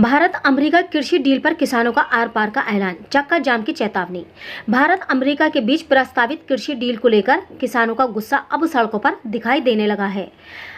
Bharat America कृषि deal पर किसानों का आर पार का ऐलान, चक्का जाम की चेतावनी। भारत अमेरिका के बीच प्रस्तावित कृषि डील को लेकर किसानों का गुस्सा अब सड़कों पर दिखाई देने लगा है।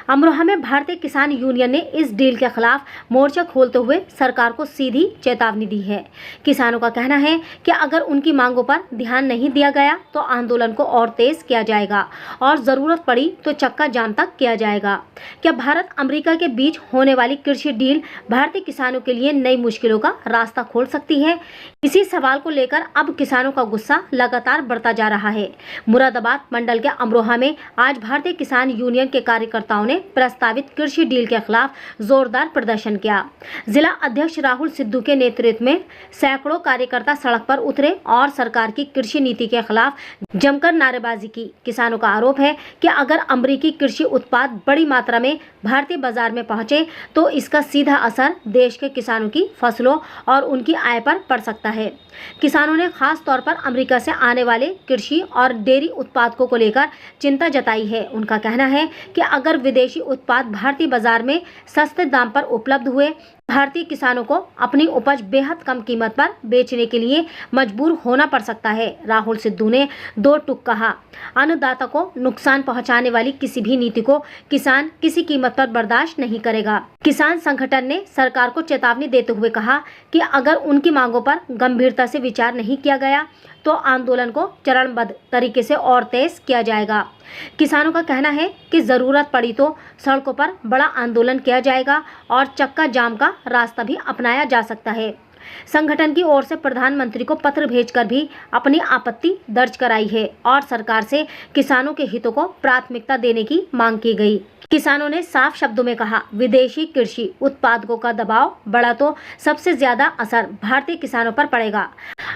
अमरोहा में भारतीय किसान यूनियन ने इस डील के खिलाफ मोर्चा खोलते हुए सरकार को सीधी चेतावनी दी है। किसानों का कहना है कि अगर उनकी मांगों पर ध्यान नहीं दिया गया तो आंदोलन को और तेज किया जाएगा और जरूरत पड़ी तो चक्का जाम तक किया जाएगा। क्या भारत अमेरिका के बीच होने वाली कृषि डील भारतीय किसानों के लिए नई मुश्किलों का रास्ता खोल सकती है? इसी सवाल को लेकर अब किसानों का गुस्सा लगातार बढ़ता जा रहा है। मुरादाबाद मंडल के अमरोहा में आज भारतीय किसान यूनियन के कार्यकर्ताओं ने प्रस्तावित कृषि डील के खिलाफ जोरदार प्रदर्शन किया। जिला अध्यक्ष राहुल सिद्धू के नेतृत्व में सैकड़ों कार्यकर्ता सड़क पर उतरे और सरकार की कृषि नीति के खिलाफ जमकर नारेबाजी की। किसानों का आरोप है कि अगर अमेरिकी कृषि उत्पाद बड़ी मात्रा में भारतीय बाजार में पहुंचे तो इसका सीधा असर देश के किसानों की फसलों और उनकी आय पर पड़ सकता है। किसानों ने खास तौर पर अमेरिका से आने वाले कृषि और डेयरी उत्पादों को लेकर चिंता जताई है। उनका कहना है कि अगर विदेशी उत्पाद भारतीय बाजार में सस्ते दाम पर उपलब्ध हुए, भारतीय किसानों को अपनी उपज बेहद कम कीमत पर बेचने के लिए मजबूर होना पड़ सकता है। राहुल सिद्धू ने दो टूक कहा, अन्नदाता को नुकसान पहुंचाने वाली किसी भी नीति को किसान किसी कीमत पर बर्दाश्त नहीं करेगा। किसान संगठन ने सरकार को चेतावनी देते हुए कहा कि अगर उनकी मांगों पर गंभीरता से विचार नहीं किया गया तो आंदोलन को चरणबद्ध तरीके से और तेज किया जाएगा। किसानों का कहना है कि जरूरत पड़ी तो सड़कों पर बड़ा आंदोलन किया जाएगा और चक्का जाम का रास्ता भी अपनाया जा सकता है। संगठन की ओर से प्रधानमंत्री को पत्र भेजकर भी अपनी आपत्ति दर्ज कराई है और सरकार से किसानों के हितों को प्राथमिकता देने की मांग की गई। किसानों ने साफ शब्दों में कहा, विदेशी कृषि उत्पादकों का दबाव बढ़ा तो सबसे ज्यादा असर भारतीय किसानों पर पड़ेगा।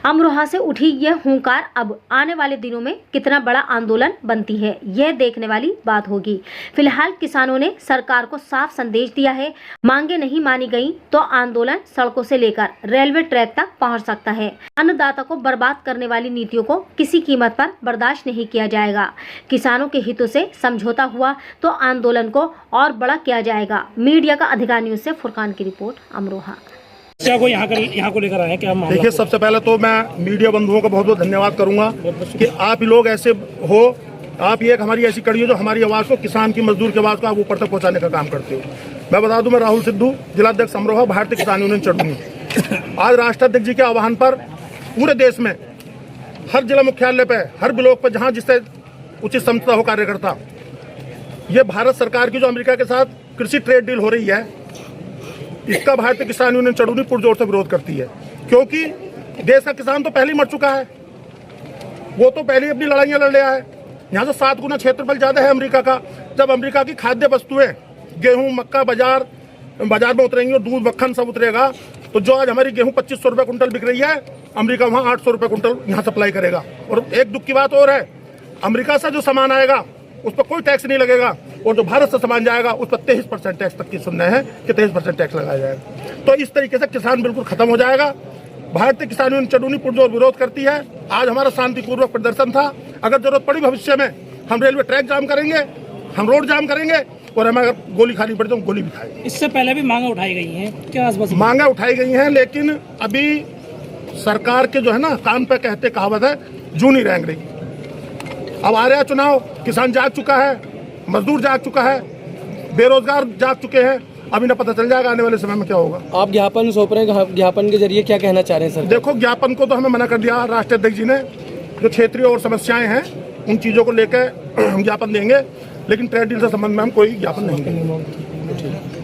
अमरोहा से उठी यह हुंकार अब आने वाले दिनों में कितना बड़ा आंदोलन बनती है, यह देखने वाली बात होगी। फिलहाल किसानों ने सरकार को साफ संदेश दिया है, मांगे नहीं मानी गई तो आंदोलन सड़कों से लेकर रेलवे ट्रैक तक पहुंच सकता है। अन्नदाता को बर्बाद करने वाली नीतियों को किसी कीमत पर बर्दाश्त नहीं किया जाएगा। किसानों के हितों से समझौता हुआ तो आंदोलन को और बड़ा किया जाएगा। मीडिया का अधिकार न्यूज से फुरकान की रिपोर्ट, अमरोहा। क्या को यहाँ को लेकर आए क्या? देखिए, सबसे पहले तो मैं मीडिया बंधुओं का बहुत बहुत धन्यवाद करूंगा कि आप ही लोग ऐसे हो, आप ये एक हमारी ऐसी कड़ी हो जो हमारी आवाज़ को, किसान की, मजदूर की आवाज़ को आप ऊपर तक पहुंचाने का काम करते हो। मैं बता दूं, मैं राहुल सिद्धू, जिलाध्यक्ष अमरोहा, भारतीय किसान यूनियन चढ़ूंगी। आज राष्ट्राध्यक्ष जी के आह्वान पर पूरे देश में हर जिला मुख्यालय पे, हर ब्लॉक पर, जहाँ जिससे उचित समझता हो कार्यकर्ता, ये भारत सरकार की जो अमेरिका के साथ कृषि ट्रेड डील हो रही है, इसका भारतीय किसान यूनियन चढ़ूनी पुरजोर से विरोध करती है। क्योंकि देश का किसान तो पहले ही मर चुका है, वो तो पहले ही अपनी लड़ाइयाँ लड़ लिया है। यहाँ से 7 गुना क्षेत्रफल ज़्यादा है अमेरिका का। जब अमेरिका की खाद्य वस्तुएं, गेहूँ, मक्का बाजार में उतरेंगी और दूध, मक्खन सब उतरेगा, तो जो आज हमारी गेहूँ 2500 रुपये कुंटल बिक रही है, अमेरिका वहाँ 800 रुपये कुंटल यहाँ सप्लाई करेगा। और एक दुख की बात और है, अमेरिका से जो सामान आएगा उस पर कोई टैक्स नहीं लगेगा और जो भारत से सामान जाएगा उस पर 23% टैक्स तक की सुनना है कि 23% टैक्स लगाया जाएगा। तो इस तरीके से किसान बिल्कुल खत्म हो जाएगा। भारतीय किसान यूनियन चढ़ूनी पुरजोर विरोध करती है। आज हमारा शांतिपूर्वक प्रदर्शन था। अगर जरूरत पड़ी भविष्य में हम रेलवे ट्रैक जाम करेंगे, हम रोड जाम करेंगे और हमें अगर गोली खानी पड़ी तो हम गोली भी खाएंगे। इससे पहले भी मांगे उठाई गई हैं क्या? मांगे उठाई गई हैं, लेकिन अभी सरकार के जो है ना, कान पे कहते कहावत है, जू नहीं रेंग रही। अब आ रहा चुनाव, किसान जाग चुका है, मजदूर जाग चुका है, बेरोजगार जाग चुके हैं। अब इन्हें पता चल जाएगा आने वाले समय में क्या होगा। आप ज्ञापन सौंप रहे हैं, ज्ञापन के जरिए क्या कहना चाह रहे हैं सर? देखो, ज्ञापन को तो हमें मना कर दिया राष्ट्रीय अध्यक्ष जी ने। जो क्षेत्रीय और समस्याएं हैं उन चीजों को लेकर ज्ञापन देंगे, लेकिन ट्रेड डील से संबंध में हम कोई ज्ञापन नहीं देंगे।